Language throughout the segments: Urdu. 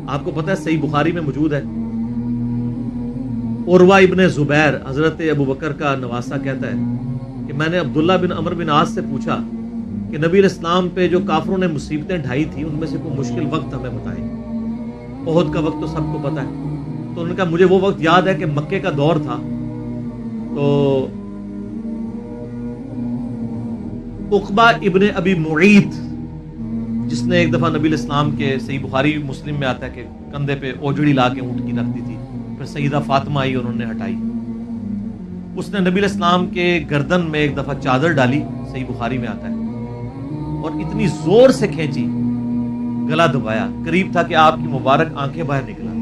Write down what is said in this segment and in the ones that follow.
آپ کو پتہ ہے صحیح بخاری میں موجود ہے، عروہ ابن زبیر حضرت ابو بکر کا نواسہ کہتا ہے کہ میں نے عبداللہ بن عمر بن عاص سے پوچھا کہ نبی علیہ السلام پہ جو کافروں نے مصیبتیں ڈھائی تھی ان میں سے کوئی مشکل وقت ہمیں بتائیں، احد کا وقت تو سب کو پتہ ہے، تو انہوں نے کہا مجھے وہ وقت یاد ہے کہ مکے کا دور تھا، تو عقبہ ابن ابی معیط جس نے ایک دفعہ نبی علیہ السلام کے، صحیح بخاری مسلم میں آتا ہے کہ کندھے پہ اوجڑی لا کے اونٹ کی رکھ دی تھی، پھر سیدہ فاطمہ آئی انہوں نے ہٹائی، اس نے نبی علیہ السلام کے گردن میں ایک دفعہ چادر ڈالی، صحیح بخاری میں آتا ہے، اور اتنی زور سے کھینچی گلا دبایا، قریب تھا کہ آپ کی مبارک آنکھیں باہر نکلا،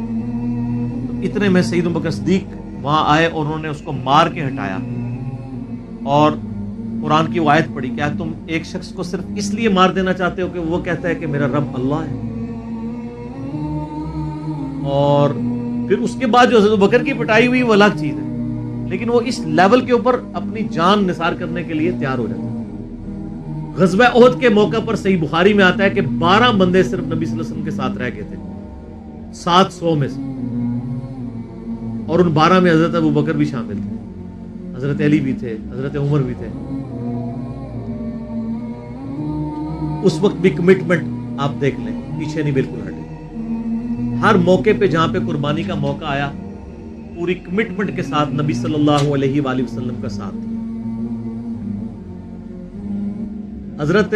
تو اتنے میں سیدنا ابوبکر صدیق وہاں آئے اور انہوں نے اس کو مار کے ہٹایا، اور قرآن کی وہ آیت پڑھی، کیا تم ایک شخص کو صرف اس لیے مار دینا چاہتے ہو کہ وہ کہتا ہے کہ میرا رب اللہ ہے؟ اور پھر اس کے بعد جو حضرت ابوبکر کی پٹائی ہوئی وہ الگ چیز ہے، لیکن وہ اس لیول کے اوپر اپنی جان نثار کرنے کے لیے تیار ہو جاتا ہے۔ غزوہ احد کے موقع پر صحیح بخاری میں آتا ہے کہ 12 بندے صرف نبی صلی اللہ علیہ وسلم کے ساتھ رہ گئے تھے 700 میں سے، اور ان 12 میں حضرت ابوبکر بھی شامل تھے، حضرت علی بھی تھے، حضرت عمر بھی تھے۔ اس وقت بھی کمٹمنٹ آپ دیکھ لیں، پیچھے نہیں بالکل ہٹے، ہر موقع پہ جہاں پہ قربانی کا موقع آیا پوری کمٹمنٹ کے ساتھ نبی صلی اللہ علیہ وآلہ وسلم کا ساتھ دیا۔ حضرت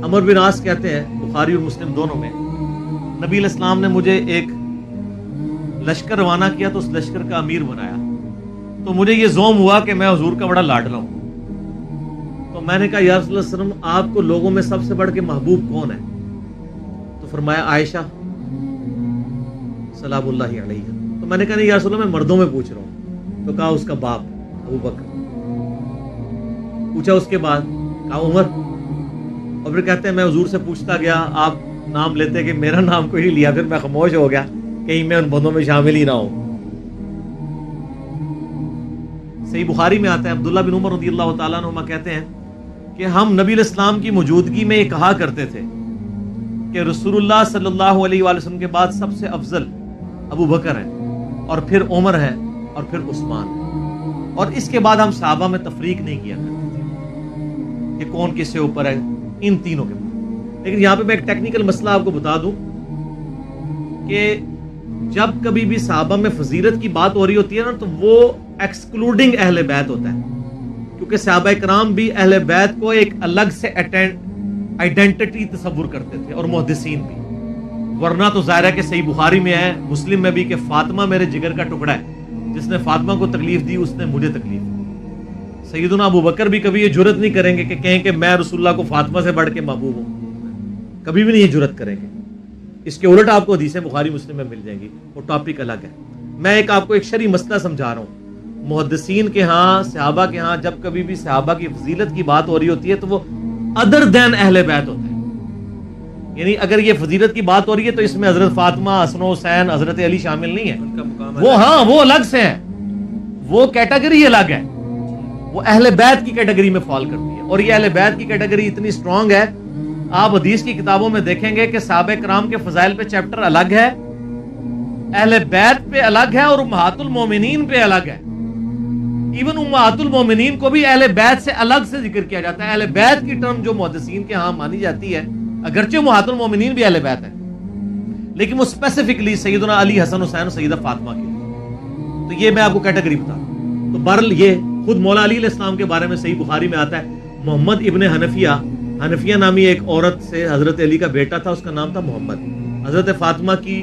عمر بن عاص کہتے ہیں بخاری اور مسلم دونوں میں، نبی علیہ السلام نے مجھے ایک لشکر روانہ کیا تو اس لشکر کا امیر بنایا، تو مجھے یہ زوم ہوا کہ میں حضور کا بڑا لاڈلا ہوں، تو میں نے کہا یا رسول اللہ صلی اللہ علیہ وسلم آپ کو لوگوں میں سب سے بڑھ کے محبوب کون ہے؟ تو فرمایا عائشہ سلام اللہ علیہ۔ تو میں نے کہا نہیں یا رسول اللہ میں مردوں میں پوچھ رہا ہوں، تو کہا اس کا باپ ابو بکر، پوچھا اس کے بعد کہا عمر، اور پھر کہتے ہیں میں حضور سے پوچھتا گیا، آپ نام لیتے کہ میرا نام کوئی نہیں لیا، پھر میں خاموش ہو گیا کہیں میں ان بندوں میں شامل ہی نہ ہوں۔ صحیح بخاری میں آتا ہے عبداللہ بن عمر رضی اللہ تعالیٰ عنہما کہتے ہیں کہ ہم نبی علیہ السلام کی موجودگی میں یہ کہا کرتے تھے کہ رسول اللہ صلی اللہ علیہ وآلہ وسلم کے بعد سب سے افضل ابو بکر ہیں، اور پھر عمر ہے، اور پھر عثمان ہے، اور اس کے بعد ہم صحابہ میں تفریق نہیں کیا کرتے تھے کہ کون کس سے اوپر ہے، ان تینوں کے بعد۔ لیکن یہاں پہ میں ایک ٹیکنیکل مسئلہ آپ کو بتا دوں کہ جب کبھی بھی صحابہ میں فضیلت کی بات ہو رہی ہوتی ہے نا، تو وہ ایکسکلوڈنگ اہل بیت ہوتا ہے، کیونکہ صحابہ کرام بھی اہل بیت کو ایک الگ سے آئیڈینٹی تصور کرتے تھے، اور محدثین بھی، ورنہ تو ظاہر ہے کہ صحیح بخاری میں ہے، مسلم میں بھی، کہ فاطمہ میرے جگر کا ٹکڑا ہے، جس نے فاطمہ کو تکلیف دی اس نے مجھے تکلیف دی۔ سیدنا ابو بکر بھی کبھی یہ جرت نہیں کریں گے کہ کہیں کہ میں رسول اللہ کو فاطمہ سے بڑھ کے محبوب ہوں، کبھی بھی نہیں یہ جرت کریں گے۔ اس کے الٹ آپ کو حدیثیں بخاری مسلم میں مل جائیں گی، وہ ٹاپک الگ ہے۔ میں آپ کو ایک شرعی مسئلہ سمجھا رہا ہوں، محدثین کے ہاں، صحابہ کے ہاں جب کبھی بھی صحابہ کی فضیلت کی بات ہو رہی ہوتی ہے تو وہ ادر دین اہل بیت ہوتا ہے، یعنی اگر یہ فضیلت کی بات ہو رہی ہے تو اس میں حضرت فاطمہ، حسن و حسین، حضرت علی شامل نہیں ہے، وہ ہاں وہ الگ سے ہیں، وہ کیٹیگری الگ ہے، وہ اہل بیت کی کیٹیگری میں فال کرتی ہے، اور یہ اہل بیت کی کیٹیگری اتنی سٹرونگ ہے، آپ حدیث کی کتابوں میں دیکھیں گے کہ صحابہ کرام کے فضائل پہ چیپٹر الگ ہے، اہل بیت پہ الگ ہے، اور امہات المومنین پہ الگ ہے۔ ایون امہات المومنین کو بھی اہل بیت سے الگ سے ذکر کیا جاتا ہے۔ اہل بیت کی ٹرم جو محدثین کے ہاں مانی جاتی ہے، اگرچہ امہات المومنین بھی اہل بیت ہے، لیکن وہ اسپیسیفکلی سیدنا علی، حسن حسین اور سیدہ فاطمہ کے لیے، تو یہ میں آپ کو کیٹیگری بتا دوں۔ تو بہرحال یہ خود مولا علی علیہ السلام کے بارے میں صحیح بخاری میں آتا ہے، محمد ابن حنفیہ نامی ایک عورت سے حضرت علی کا بیٹا تھا، اس کا نام تھا محمد۔ حضرت فاطمہ کی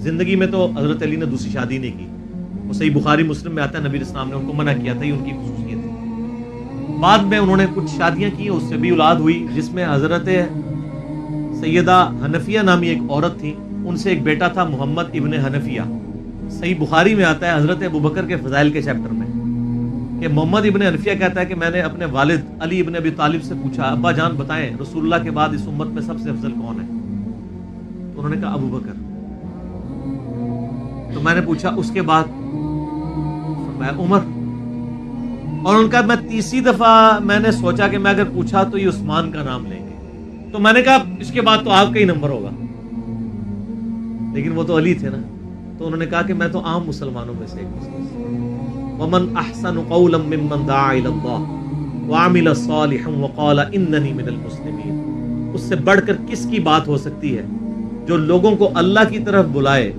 زندگی میں تو حضرت علی نے دوسری شادی نہیں کی، وہ صحیح بخاری مسلم میں آتا ہے، نبی علیہ السلام نے ان کو منع کیا تھا، یہ ان کی خصوصیت ہے۔ بعد میں انہوں نے کچھ شادیاں کی، اس سے بھی اولاد ہوئی، جس میں حضرت سیدہ حنفیہ نامی ایک عورت تھی، ان سے ایک بیٹا تھا محمد ابن حنفیہ۔ صحیح بخاری میں آتا ہے حضرت ابوبکر کے فضائل کے چیپٹر میں کہ محمد ابن حنفیہ کہتا ہے کہ میں نے اپنے والد علی ابن ابی طالب سے پوچھا، ابا جان بتائیں رسول اللہ کے بعد اس امت میں سب سے افضل کون ہے؟ تو انہوں نے کہا ابوبکر۔ تو میں نے پوچھا اس کے بعد؟ فرمایا عمر۔ اور ان کا میں تیسری دفعہ میں نے سوچا کہ میں اگر پوچھا تو یہ عثمان کا نام لیں گے، تو میں نے کہا اس کے بعد تو آپ کا ہی نمبر ہوگا۔ لیکن وہ تو علی تھے نا، تو انہوں نے کہا کہ میں تو عام مسلمانوں میں سے ایک مسلم ہوں۔ وَمَنْ أَحْسَنُ قَوْلًا مِّمَّنْ دَعَا إِلَى اللَّهِ وَعَمِلَ صَالِحًا وَقَالَ إِنَّنِي مِنَ الْمُسْلِمِينَ۔ اس سے بڑھ کر کس کی بات ہو سکتی ہے جو لوگوں کو اللہ کی طرف بلائے،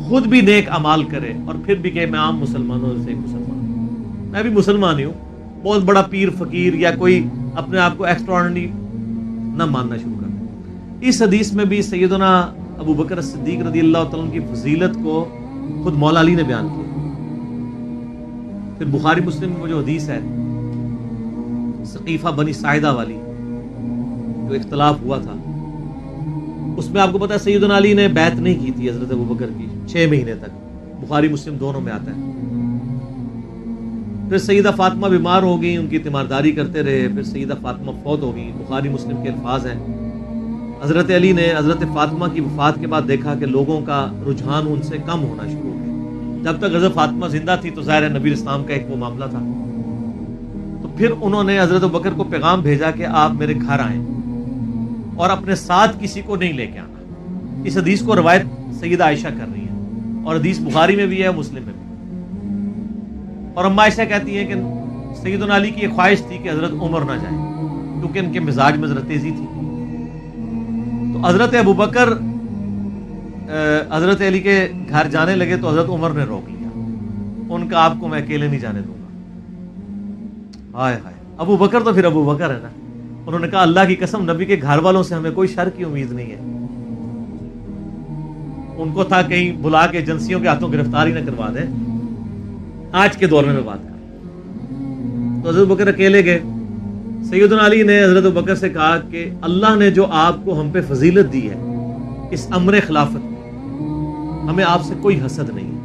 خود بھی نیک اعمال کرے اور پھر بھی کہ میں عام مسلمانوں سے ایک مسلمان ہوں، میں بھی مسلمان ہی ہوں، بہت بڑا پیر فقیر یا کوئی اپنے آپ کو ایکسٹراڈنری نہ ماننا شروع کر دیں۔ اس حدیث میں بھی سیدنا ابو بکر صدیق رضی اللہ تعالیٰ عنہ کی فضیلت کو خود مولا علی نے بیان کیا۔ پھر بخاری مسلم میں وہ جو حدیث ہے سقیفہ بنی ساعدہ والی جو اختلاف ہوا تھا، اس میں آپ کو پتا ہے سیدنا علی نے بیعت نہیں کی تھی حضرت ابو بکر کی 6 مہینے تک، بخاری مسلم دونوں میں آتا ہے۔ پھر سیدہ فاطمہ بیمار ہو گئی، ان کی تیمارداری کرتے رہے، پھر سیدہ فاطمہ فوت ہو گئی، بخاری مسلم کے الفاظ ہیں حضرت علی نے حضرت فاطمہ کی وفات کے بعد دیکھا کہ لوگوں کا رجحان ان سے کم ہونا شروع ہو گیا۔ جب تک حضرت فاطمہ زندہ تھی تو ظاہر ہے نبی اسلام کا ایک وہ معاملہ تھا، تو پھر انہوں نے حضرت ابوبکر کو پیغام بھیجا کہ آپ میرے گھر آئیں اور اپنے ساتھ کسی کو نہیں لے کے آنا۔ اس حدیث کو روایت سیدہ عائشہ کر رہی ہیں اور حدیث بخاری میں بھی ہے، مسلم میں بھی۔ اور اما عائشہ کہتی ہیں کہ سیدنا علی کی یہ خواہش تھی کہ حضرت عمر نہ جائیں کیونکہ ان کے مزاج میں ذرا تیزی تھی۔ تو حضرت ابوبکر حضرت علی کے گھر جانے لگے تو حضرت عمر نے روک لیا، ان کا آپ کو میں اکیلے نہیں جانے دوں گا۔ ہائے ہائے، ابو بکر تو پھر ابو بکر ہے نا، انہوں نے کہا اللہ کی قسم نبی کے گھر والوں سے ہمیں کوئی شر کی امید نہیں ہے۔ ان کو تھا کہیں بلا کے ایجنسیوں کے ہاتھوں گرفتاری نہ کروا دیں، آج کے دور میں بات کر۔ تو حضرت بکر اکیلے گئے۔ سیدنا علی نے حضرت بکر سے کہا کہ اللہ نے جو آپ کو ہم پہ فضیلت دی ہے اس امر خلافت میں، ہمیں آپ سے کوئی حسد نہیں ہے،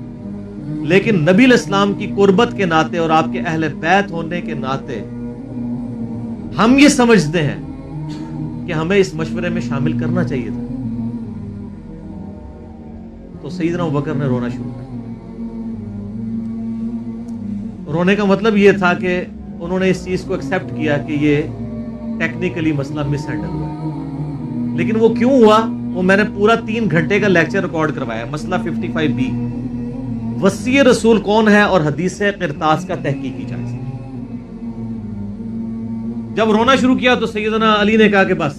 لیکن نبی الاسلام کی قربت کے ناطے اور آپ کے اہل بیت ہونے کے ناطے ہم یہ سمجھتے ہیں کہ ہمیں اس مشورے میں شامل کرنا چاہیے تھا۔ تو سیدنا ابوبکر نے رونا شروع کیا۔ رونے کا مطلب یہ تھا کہ انہوں نے اس چیز کو ایکسیپٹ کیا کہ یہ ٹیکنیکلی مسئلہ مس ہینڈل ہوا ہے، لیکن وہ کیوں ہوا وہ میں نے پورا 3 گھنٹے کا لیکچر ریکارڈ کروایا۔ مسئلہ 55B، وصی رسول کون ہے اور حدیث قرطاس کا تحقیقی جائزہ۔ جب رونا شروع کیا تو سیدنا علی نے کہا کہ بس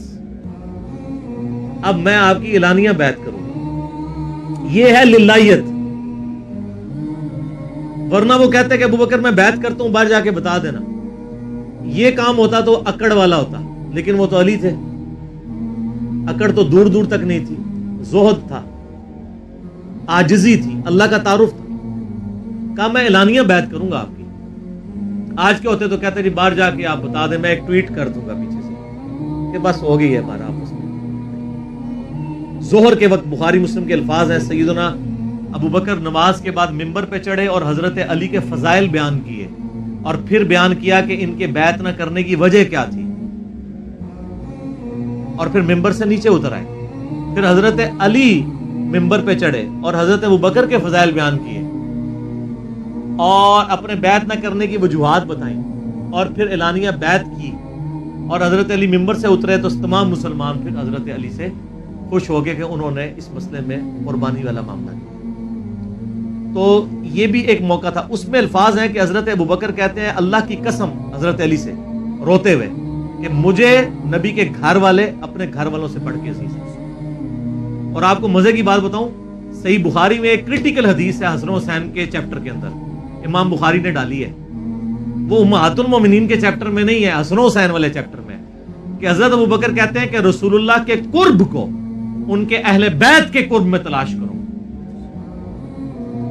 اب میں آپ کی اعلانیہ بیعت کروں گا، یہ ہے للہیت، ورنہ وہ کہتے کہ ابوبکر میں بیعت کرتا ہوں باہر جا کے بتا دینا، یہ کام ہوتا تو اکڑ والا ہوتا، لیکن وہ تو علی تھے، اکڑ تو دور دور تک نہیں تھی، زہد تھا، عاجزی تھی، اللہ کا تعارف تھا۔ کہا میں اعلانیہ بیعت کروں گا آپ کی۔ آج کے ہوتے تو کہتے جی باہر جا کے آپ بتا دیں، میں ایک ٹویٹ کر دوں گا پیچھے سے کہ بس ہو گئی ہے ہمارا آپس میں۔ ظہر کے وقت بخاری مسلم کے الفاظ ہیں، سیدنا ابوبکر نماز کے بعد ممبر پہ چڑھے اور حضرت علی کے فضائل بیان کیے اور پھر بیان کیا کہ ان کے بیعت نہ کرنے کی وجہ کیا تھی، اور پھر ممبر سے نیچے اتر آئے۔ پھر حضرت علی ممبر پہ چڑھے اور حضرت ابوبکر کے فضائل بیان کیے اور اپنے بیعت نہ کرنے کی وجوہات بتائیں، اور پھر اعلانیہ بیعت کی، اور حضرت علی ممبر سے اترے تو تمام مسلمان پھر حضرت علی سے خوش ہو گئے کہ انہوں نے اس مسئلے میں قربانی والا معاملہ کیا۔ تو یہ بھی ایک موقع تھا۔ اس میں الفاظ ہیں کہ حضرت ابوبکر کہتے ہیں اللہ کی قسم حضرت علی سے روتے ہوئے کہ مجھے نبی کے گھر والے اپنے گھر والوں سے بڑھ کے عزیز ہیں۔ اور آپ کو مزے کی بات بتاؤں، صحیح بخاری میں ایک کرٹیکل حدیث ہے حسن حسین کے چیپٹر کے اندر، امام بخاری نے ڈالی ہے، وہ امہات المومنین کے چیپٹر میں نہیں ہے، حسن حسین والے چیپٹر میں، کہ حضرت ابوبکر کہتے ہیں کہ رسول اللہ کے قرب کو ان کے اہل بیت کے قرب میں تلاش کرو۔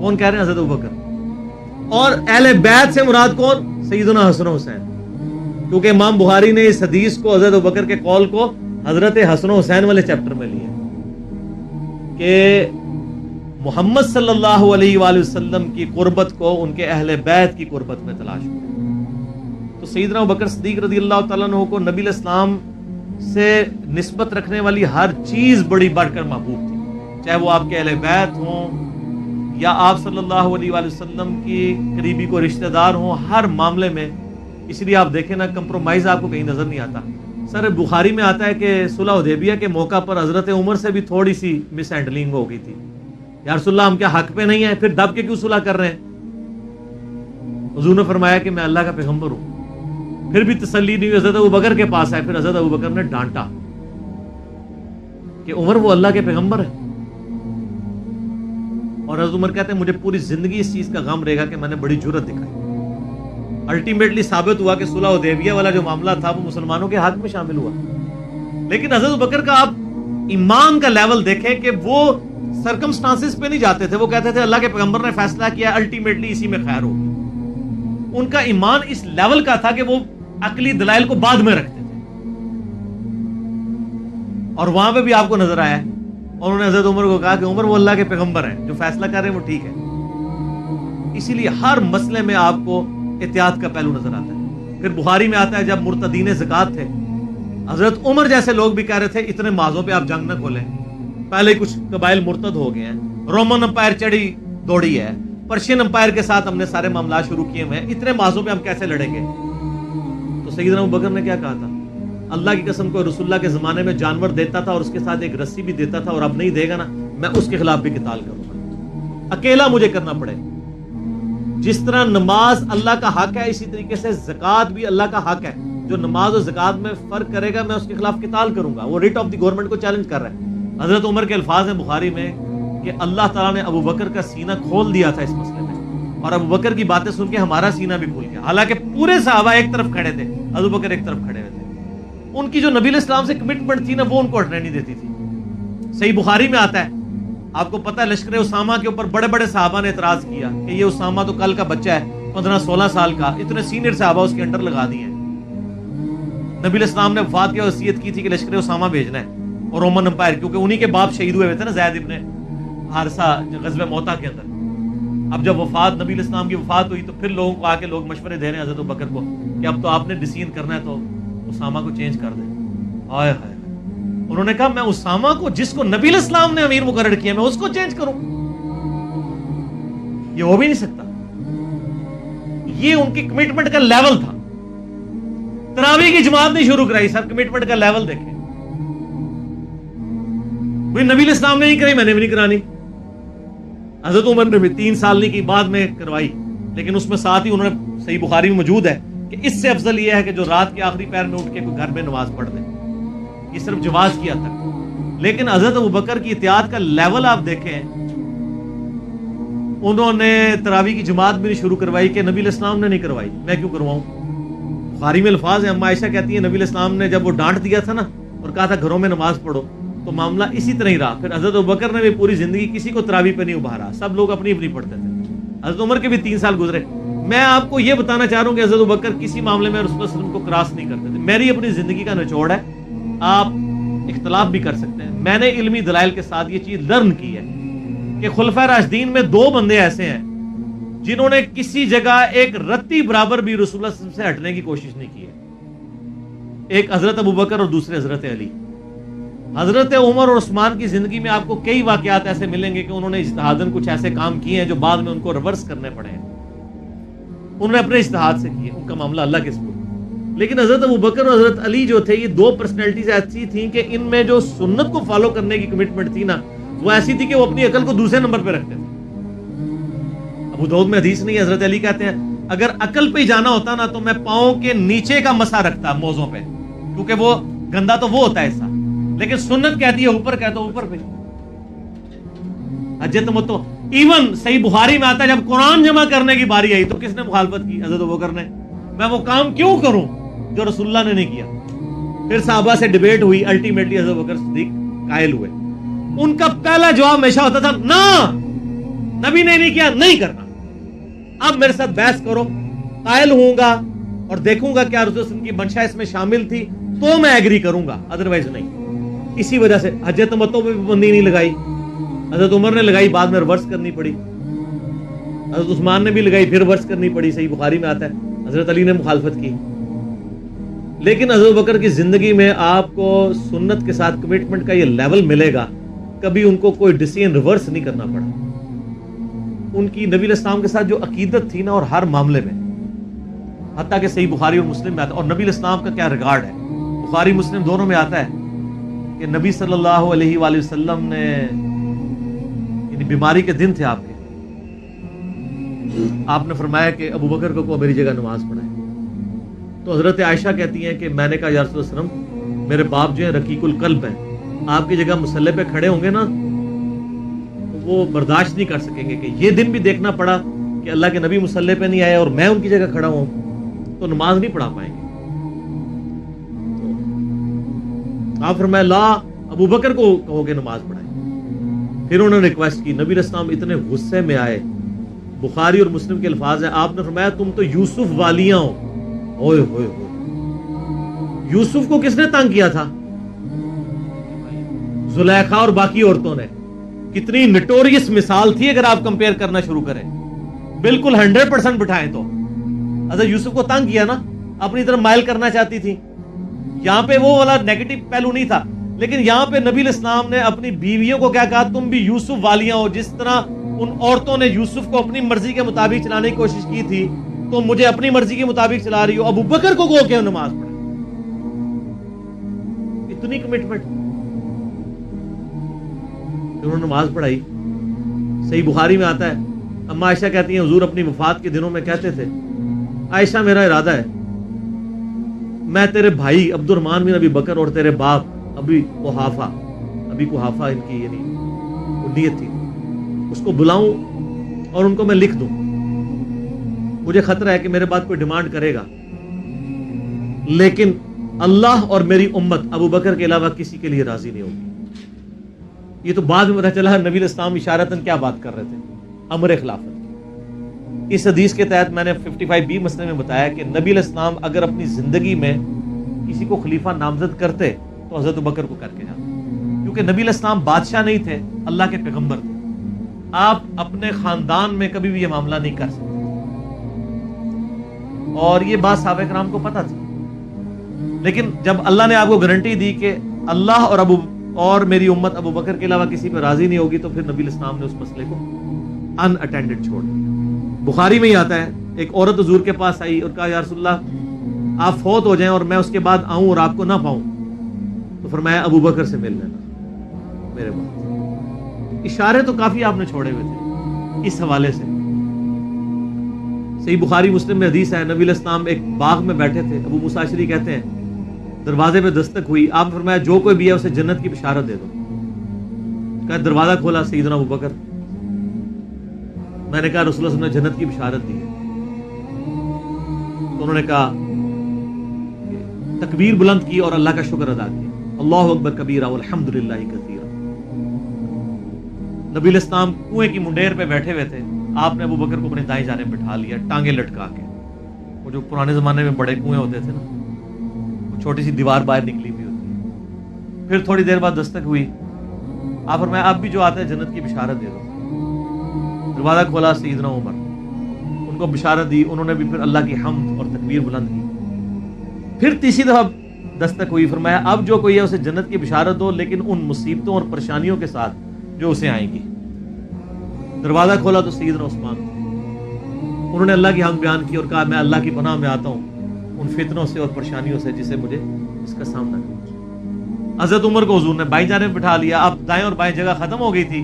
کون کہہ رہے ہیں؟ حضرت ابوبکر۔ اور اہل بیت سے مراد کون؟ سیدنا حسن حسین، کیونکہ امام بخاری نے اس حدیث کو حضرت ابوبکر کے قول کو حضرت حسن حسین والے چیپٹر میں لیا کہ محمد صلی اللہ علیہ وآلہ وسلم کی قربت کو ان کے اہل بیت کی قربت میں تلاش کرو۔ تو سیدنا ابوبکر صدیق رضی اللہ تعالیٰ عنہ کو نبی الاسلام سے نسبت رکھنے والی ہر چیز بڑی بڑھ کر محبوب تھی، چاہے وہ آپ کے اہل بیت ہوں یا آپ صلی اللہ علیہ وآلہ وسلم کی قریبی کو رشتہ دار ہوں، ہر معاملے میں۔ اس لیے آپ دیکھیں نا، کمپرومائز آپ کو کہیں نظر نہیں آتا۔ سر بخاری میں آتا ہے کہ صلح حدیبیہ کے موقع پر حضرت عمر سے بھی تھوڑی سی مس ہینڈلنگ ہو گئی تھی، یا رسول اللہ ہم کیا حق پہ نہیں ہیں، پھر دب کے کیوں صلح کر رہے ہیں؟ حضور نے فرمایا کہ میں اللہ کا پیغمبر ہوں۔ پھر بھی تسلی نہیں ہوئی، حضرت ابوبکر کے پاس آئے، پھر حضرت ابوبکر نے ڈانٹا کہ عمر وہ اللہ کے پیغمبر ہے۔ اور حضرت عمر کہتے ہیں مجھے پوری زندگی اس چیز کا غم رہے گا کہ میں نے بڑی جرأت دکھائی۔ الٹیمیٹلی ثابت ہوا کہ صلح حدیبیہ والا جو معاملہ تھا وہ مسلمانوں کے حق میں شامل ہوا، لیکن حضرت ابوبکر کا آپ ایمان کا لیول دیکھیں کہ وہ سرکمسٹانسز پہ نہیں جاتے تھے، وہ کہتے تھے اللہ کے پیغمبر نے فیصلہ کیا الٹیمیٹلی اسی میں خیر ہوگی۔ ان کا ایمان اس لیول کا تھا کہ وہ عقلی دلائل کو بعد میں رکھتے تھے، اور وہاں پہ بھی آپ کو نظر آیا ہے، اور انہوں نے حضرت عمر کو کہا کہ عمر وہ اللہ کے پیغمبر ہیں، جو فیصلہ کر رہے ہیں وہ ٹھیک ہے۔ اسی لیے ہر مسئلے میں آپ کو احتیاط کا پہلو نظر آتا ہے۔ پھر بخاری میں آتا ہے جب مرتدین زکوٰۃ تھے، حضرت عمر جیسے لوگ بھی کہہ رہے تھے اتنے مازوں پہ آپ جنگ نہ کھولیں، پہلے کچھ قبائل مرتد ہو گئے ہیں، رومن امپائر چڑھی دوڑی ہے، پرشین امپائر کے ساتھ ہم نے سارے معاملات شروع کیے ہوئے ہیں، اتنے مازوں پہ ہم کیسے لڑیں گے؟ تو سیدنا ابوبکر نے کیا کہا تھا؟ اللہ کی قسم کو رسول اللہ کے زمانے میں جانور دیتا تھا اور اس کے ساتھ ایک رسی بھی دیتا تھا، اور اب نہیں دے گا نا میں اس کے خلاف بھی قتال کروں گا، اکیلا مجھے کرنا پڑے۔ جس طرح نماز اللہ کا حق ہے، اسی طریقے سے زکوٰۃ بھی اللہ کا حق ہے۔ جو نماز اور زکوٰۃ میں فرق کرے گا میں اس کے خلاف قتال کروں گا۔ وہ ریٹ آف دی گورنمنٹ کو چیلنج کر رہا ہے۔ حضرت عمر کے الفاظ ہیں بخاری میں کہ اللہ تعالیٰ نے ابوبکر کا سینہ کھول دیا تھا اس مسئلے میں، اور ابوبکر کی باتیں سن کے ہمارا سینہ بھی کھل گیا، حالانکہ پورے صحابہ ایک طرف کھڑے تھے، ابوبکر ایک طرف کھڑے ہوئے تھے۔ ان کی جو نبی علیہ السلام سے کمٹمنٹ تھی نا وہ ان کو ہٹنے نہیں دیتی تھی۔ صحیح بخاری میں آتا ہے، آپ کو پتہ ہے لشکر اسامہ کے اوپر بڑے بڑے صحابہ نے اعتراض کیا کہ یہ اسامہ تو کل کا بچہ ہے، 15-16 سال کا، اتنے سینئر صحابہ اس کے انڈر لگا دیے ہیں۔ نبی علیہ السلام نے وفات کی وصیت کی تھی کہ لشکر اسامہ بھیجنا ہے، اور رومن امپائر، کیونکہ انہی کے باپ شہید ہوئے تھے نا، زید ابن حارثہ غزوہ موتا کے اندر۔ اب جب وفات نبی علیہ السلام کی وفات ہوئی تو پھر لوگوں کو آ کے لوگ مشورے دے رہے ہیں حضرت ابوبکر کو کہ اب تو آپ نے ڈیسیژن کرنا ہے تو اسامہ کو چینج کر دیں۔ ہائے ہائے، انہوں نے کہا میں اسامہ کو، جس کو نبی علیہ السلام نے امیر مقرر کیا، میں اس کو چینج کروں؟ یہ ہو بھی نہیں سکتا۔ یہ ان کی کمٹمنٹ کا لیول تھا۔ تراویح کی جماعت نہیں شروع کرائی، سر کمٹمنٹ کا لیول دیکھیں۔ نبی علیہ السلام نے نہیں کرائی، میں نے بھی نہیں کرانی۔ حضرت عمر نے بھی 3 سال نہیں کی، بعد میں کروائی، لیکن اس میں ساتھ ہی انہوں نے، صحیح بخاری میں موجود ہے کہ اس سے افضل یہ ہے کہ جو رات کے آخری پہر میں اٹھ کے کوئی گھر میں نماز پڑھ دے، یہ صرف جواز کیا تک۔ لیکن حضرت ابوبکر کی اطاعت کا لیول آپ دیکھیں، انہوں نے تراویح کی جماعت بھی نہیں شروع کروائی کہ نبی علیہ السلام نے نہیں کروائی، میں کیوں کرواؤں؟ بخاری میں الفاظ ہیں، اما عائشہ کہتی ہیں نبی علیہ السلام نے جب وہ ڈانٹ دیا تھا نا اور کہا تھا گھروں میں نماز پڑھو، تو معاملہ اسی طرح ہی رہا۔ پھر حضرت ابوبکر نے بھی پوری زندگی کسی کو تراویح پہ نہیں ابھارا، سب لوگ اپنی اپنی پڑھتے تھے۔ حضرت عمر کے بھی 3 سال گزرے۔ میں آپ کو یہ بتانا چاہ رہا ہوں کہ حضرت ابوبکر کسی معاملے میں رسول اللہ صلی اللہ علیہ وسلم کو کراس نہیں کرتے تھے۔ میری اپنی زندگی کا نچوڑ ہے، آپ اختلاف بھی کر سکتے ہیں۔ میں نے علمی دلائل کے ساتھ یہ چیز لرن کی ہے کہ خلفائے راشدین میں 2 بندے ایسے ہیں جنہوں نے کسی جگہ ایک رتی برابر بھی رسول اللہ صلی اللہ علیہ وسلم سے ہٹنے کی کوشش نہیں کی ہے۔ ایک حضرت ابوبکر اور دوسرے حضرت علی۔ حضرت عمر اور عثمان کی زندگی میں آپ کو کئی واقعات ایسے ملیں گے کہ انہوں نے اجتہاداً کچھ ایسے کام کیے ہیں جو بعد میں ان کو ریورس کرنے پڑے ہیں، انہوں نے اپنے اجتہاد سے کیے، ان کا معاملہ اللہ کے سپرد۔ لیکن حضرت ابوبکر اور حضرت علی جو تھے، یہ 2 پرسنالٹیز ایسی تھیں کہ ان میں جو سنت کو فالو کرنے کی کمٹمنٹ تھی نا، وہ ایسی تھی کہ وہ اپنی عقل کو دوسرے نمبر پہ رکھتے تھے۔ ابو داؤد میں حدیث نہیں ہے، حضرت علی کہتے ہیں اگر عقل پہ ہی جانا ہوتا نا تو میں پاؤں کے نیچے کا مسا رکھتا موزوں پہ، کیونکہ وہ گندا تو وہ ہوتا ہے ایسا، لیکن سنت کہتی ہے اوپر، کہتا اوپر پہ حج تمتع۔ ایون صحیح بخاری میں آتا ہے جب قرآن جمع کرنے کی باری آئی تو کس نے مخالفت کی؟ حضرت ابوبکر نے۔ میں وہ کام کیوں کروں جو رسول اللہ نے نہیں کیا؟ پھر صحابہ سے ڈیبیٹ ہوئی، الٹیمیٹلی حضرت ابوبکر صدیق قائل ہوئے۔ ان کا پہلا جواب ہمیشہ ہوتا تھا نا، نبی نے نہیں کیا، نہیں کرنا۔ اب میرے ساتھ بحث کرو، قائل ہوں گا اور دیکھوں گا کیا رسول اللہ کی منشا اس میں شامل تھی تو میں ایگری کروں گا، ادروائز نہیں۔ اسی وجہ سے حج تمتع پہ پابندی نہیں لگائی، حضرت عمر نے لگائی، بعد میں ریورس کرنی پڑی، حضرت عثمان نے بھی لگائی، پھر ریورس کرنی پڑی، صحیح بخاری میں آتا ہے حضرت علی نے مخالفت کی۔ لیکن حضرت ابوبکر کی زندگی میں آپ کو سنت کے ساتھ کمٹمنٹ کا یہ لیول ملے گا، کبھی ان کو کوئی ڈیسیژن ریورس نہیں کرنا پڑا۔ ان کی نبی علیہ السلام کے ساتھ جو عقیدت تھی نا، اور ہر معاملے میں، حتیٰ کہ صحیح بخاری اور مسلم میں آتا ہے، اور نبی علیہ السلام کا کیا ریگارڈ ہے، بخاری مسلم دونوں میں آتا ہے کہ نبی صلی اللہ علیہ وآلہ وسلم نے یعنی بیماری کے دن تھے آپ کے. آپ نے فرمایا کہ ابو بکر کو میری جگہ نماز پڑھائے. تو حضرت عائشہ کہتی ہیں کہ میں نے کہا یا رسول اللہ صلی اللہ علیہ وسلم میرے باپ جو ہیں رقیق القلب ہیں, آپ کی جگہ مصلی پہ کھڑے ہوں گے نا وہ برداشت نہیں کر سکیں گے کہ یہ دن بھی دیکھنا پڑا کہ اللہ کے نبی مصلی پہ نہیں آئے اور میں ان کی جگہ کھڑا ہوں, تو نماز نہیں پڑھا پائیں گے. آپ فرمایا لا ابو بکر کو کہو کہ نماز پڑھائے. پھر انہوں نے ریکویسٹ کی, نبی علیہ السلام اتنے غصے میں آئے. بخاری اور مسلم کے الفاظ ہیں, آپ نے فرمایا تم تو یوسف والیاں ہو. اوئے ہوئے ہوئے, یوسف کو کس نے تنگ کیا تھا؟ زلیخا اور باقی عورتوں نے. کتنی نٹوریس مثال تھی اگر آپ کمپیئر کرنا شروع کریں, بالکل 100% بٹھائیں تو. حضرت یوسف کو تنگ کیا نا, اپنی طرف مائل کرنا چاہتی تھی. یہاں پہ وہ والا نیگیٹو پہلو نہیں تھا, لیکن یہاں پہ نبی علیہ السلام نے اپنی بیویوں کو کیا کہا, تم بھی یوسف والیاں ہو. جس طرح ان عورتوں نے یوسف کو اپنی مرضی کے مطابق چلانے کی کوشش کی تھی, تو مجھے اپنی مرضی کے مطابق چلا رہی ہو. ابو بکر کو کہو کہ نماز پڑھے. اتنی کمٹمنٹ. انہوں نے نماز پڑھائی. صحیح بخاری میں آتا ہے, اما عائشہ کہتی ہیں حضور اپنی وفات کے دنوں میں کہتے تھے, عائشہ میرا ارادہ ہے میں تیرے بھائی عبد الرحمن بن ابی بکر اور تیرے باپ ابی قحافہ ان کی یعنی نیت تھی, اس کو بلاؤں اور ان کو میں لکھ دوں. مجھے خطرہ ہے کہ میرے بعد کوئی ڈیمانڈ کرے گا, لیکن اللہ اور میری امت ابو بکر کے علاوہ کسی کے لیے راضی نہیں ہوگی. یہ تو بعد میں پتہ چلا نبی علیہ السلام اشارتاً کیا بات کر رہے تھے, امر خلافت. اس حدیث کے تحت میں نے 55B مسئلے میں بتایا کہ نبی علیہ السلام اگر اپنی زندگی میں کسی کو خلیفہ نامزد کرتے تو حضرت بکر کو کر کے جاتے, کیونکہ نبی علیہ السلام بادشاہ نہیں تھے, اللہ کے پیغمبر تھے. آپ اپنے خاندان میں کبھی بھی یہ معاملہ نہیں کر سکتے, اور یہ بات صحابہ کرام کو پتہ تھی. لیکن جب اللہ نے آپ کو گارنٹی دی کہ اللہ اور میری امت ابو بکر کے علاوہ کسی پہ راضی نہیں ہوگی, تو پھر نبی علیہ السلام نے اس مسئلے کو ان اٹینڈڈ چھوڑ دیا. بخاری میں ہی آتا ہے, ایک عورت حضور کے پاس آئی اور کہا یا رسول اللہ آپ فوت ہو جائیں اور میں اس کے بعد آؤں اور آپ کو نہ پاؤں, تو فرمایا ابو بکر سے مل لینا میرے بعد. اشارے تو کافی آپ نے چھوڑے ہوئے تھے اس حوالے سے. صحیح بخاری مسلم میں حدیث ہے, نبی علیہ السلام ایک باغ میں بیٹھے تھے, ابو موسیٰ اشعری کہتے ہیں دروازے پہ دستک ہوئی, آپ نے فرمایا جو کوئی بھی ہے اسے جنت کی بشارت دے دو. کہا دروازہ کھولا سیدنا ابو بکر. میں نے کہا رسول اللہ صلی اللہ علیہ وسلم نے جنت کی بشارت دی ہے. تو انہوں نے کہا تکبیر بلند کی اور اللہ کا شکر ادا کیا, اللہ اکبر کبیرہ والحمدللہ کثیرہ. نبی علیہ السلام کنویں کی منڈیر پہ بیٹھے ہوئے تھے, آپ نے ابو بکر کو اپنے دائیں جانب بٹھا لیا, ٹانگیں لٹکا کے. وہ جو پرانے زمانے میں بڑے کنویں ہوتے تھے نا, وہ چھوٹی سی دیوار باہر نکلی ہوئی ہوتی ہے. پھر تھوڑی دیر بعد دستک ہوئی, آپ فرمایا اب بھی جو آتا ہے جنت کی بشارت دے دو. دروازہ کھولا سیدنا عمر, ان کو بشارت دی. انہوں نے بھی پھر اللہ کی حمد اور تکبیر بلند کی. پھر تیسری دفعہ دستک ہوئی, فرمایا اب جو کوئی ہے اسے جنت کی بشارت دو, لیکن ان مصیبتوں اور پریشانیوں کے ساتھ جو اسے آئیں گی. دروازہ کھولا تو سیدنا عثمان, انہوں نے اللہ کی حمد بیان کی اور کہا میں اللہ کی پناہ میں آتا ہوں ان فتنوں سے اور پریشانیوں سے جسے مجھے اس کا سامنا کرنا. حضرت عمر کو حضور نے بائیں جانب بٹھا لیا. اب دائیں اور بائیں جگہ ختم ہو گئی تھی,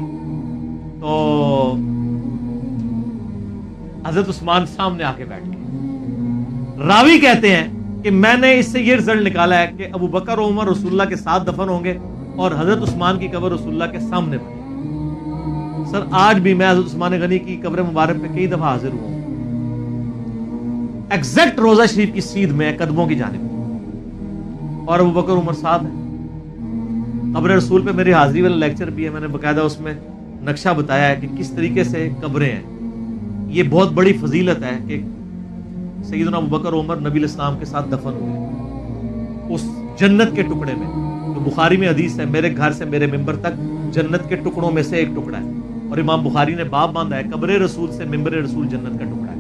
تو حضرت عثمان سامنے آ کے بیٹھ گئے. راوی کہتے ہیں کہ میں نے اس سے یہ رزلٹ نکالا ہے کہ ابو بکر و عمر رسول اللہ کے ساتھ دفن ہوں گے اور حضرت عثمان کی قبر رسول اللہ کے سامنے بنے. سر آج بھی میں حضرت عثمان غنی کی قبر مبارک پہ کئی دفعہ حاضر ہوا ہوں, ایگزیکٹ روضہ شریف کی سیدھ میں قدموں کی جانب, اور ابو بکر عمر ساتھ ہیں. قبر رسول پہ میری حاضری والا لیکچر بھی ہے, میں نے باقاعدہ اس میں نقشہ بتایا ہے کہ کس طریقے سے قبریں ہیں. یہ بہت بڑی فضیلت ہے کہ سیدنا ابو بکر عمر نبی علیہ السلام کے ساتھ دفن ہوئے اس جنت کے ٹکڑے میں. تو بخاری میں حدیث ہے میرے گھر سے میرے ممبر تک جنت کے ٹکڑوں میں سے ایک ٹکڑا ہے, اور امام بخاری نے باب باندھا ہے قبر رسول سے ممبر رسول جنت کا ٹکڑا ہے.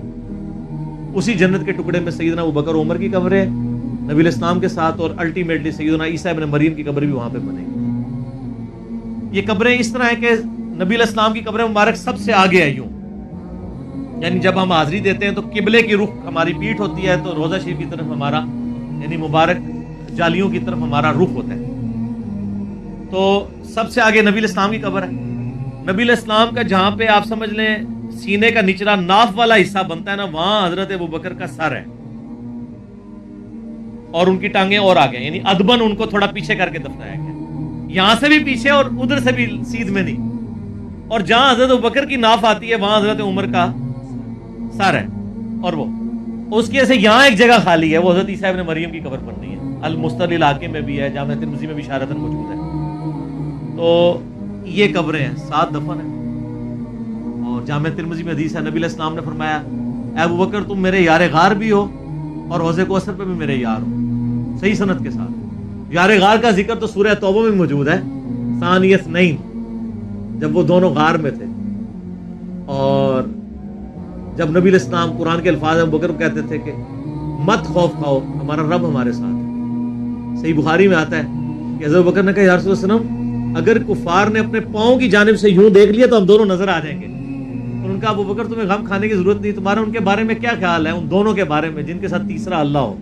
اسی جنت کے ٹکڑے میں سیدنا ابو بکر عمر کی قبر ہے نبی علیہ السلام کے ساتھ, اور الٹیمیٹلی سیدنا عیسیٰ ابن مریم کی قبر بھی وہاں پہ بنے گی. یہ قبریں اس طرح ہیں کہ نبی علیہ السلام کی قبر مبارک سب سے آگے ہے یوں, یعنی جب ہم حاضری دیتے ہیں تو قبلے کی رخ ہماری پیٹھ ہوتی ہے, تو روضہ شریف کی طرف ہمارا یعنی مبارک جالیوں کی طرف ہمارا رخ ہوتا ہے. تو سب سے آگے نبی علیہ السلام کی قبر ہے, نبی علیہ السلام کا جہاں پہ آپ سمجھ لیں سینے کا نچلا ناف والا حصہ بنتا ہے نا، وہاں حضرت ابوبکر کا سر ہے اور ان کی ٹانگیں اور آگے، یعنی ادبن ان کو تھوڑا پیچھے کر کے دفنایا گیا، یہاں سے بھی پیچھے اور ادھر سے بھی سیدھ میں نہیں، اور جہاں حضرت ابوبکر کی ناف آتی ہے وہاں حضرت عمر کا سر ہے، اور وہ اس کی ایسے یہاں ایک جگہ خالی ہے، وہ حضرت عیسیٰ ابن مریم کی قبر پر نہیں ہے، المستدل الحاکم میں بھی ہے، جامع ترمذی میں بھی اشارتاً موجود ہے۔ تو یہ قبریں ہیں، 7 دفن ہیں، اور جامع ترمذی میں حدیث ہے، نبی علیہ السلام نے فرمایا اے ابوبکر تم میرے یار غار بھی ہو اور حوض کوثر پہ بھی میرے یار ہو، صحیح سند کے ساتھ۔ یار غار کا ذکر تو سورہ توبہ میں موجود ہے، ثانی اثنین، جب وہ دونوں غار میں تھے، اور جب نبی علیہ السلام قرآن کے الفاظ ابوبکر کو کہتے تھے کہ مت خوف کھاؤ، ہمارا رب ہمارے ساتھ ہے۔ صحیح بخاری میں آتا ہے کہ حضرت ابوبکر نے کہا یا رسول اللہ صلی اللہ علیہ وسلم اگر کفار نے اپنے پاؤں کی جانب سے یوں دیکھ لیا تو ہم دونوں نظر آ جائیں گے۔ ان کا ابوبکر تمہیں غم کھانے کی ضرورت نہیں، تمہارا ان کے بارے میں کیا خیال ہے، ان دونوں کے بارے میں جن کے ساتھ تیسرا اللہ ہو،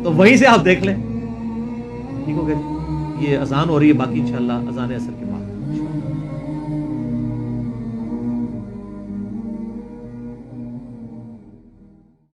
تو وہیں سے آپ دیکھ لیں۔ ٹھیک ہو گیا جی، یہ اذان ہو رہی ہے، باقی انشاءاللہ اذان عصر کے بعد۔